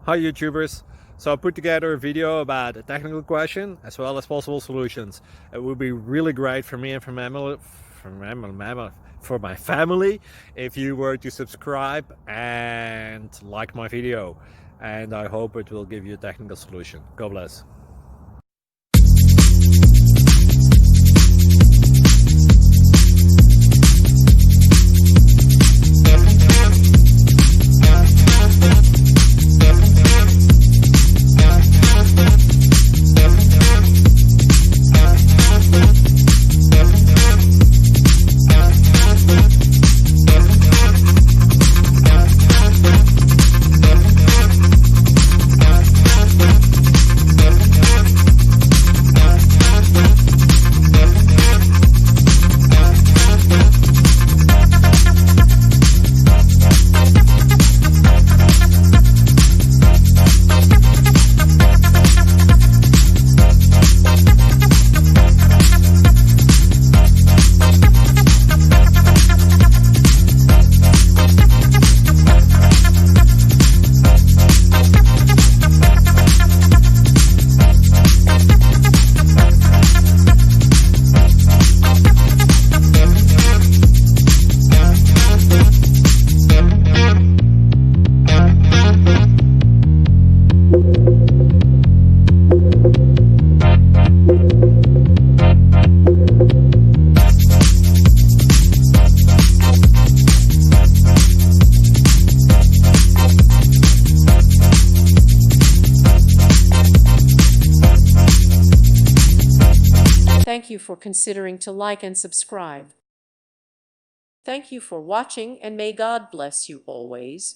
Hi YouTubers! So I put together a video about a technical question as well as possible solutions. It would be really great for me and for my family if you were to subscribe and like my video, and I hope it will give you a technical solution. God bless. Thank you for considering to like and subscribe. Thank you for watching, and may God bless you always.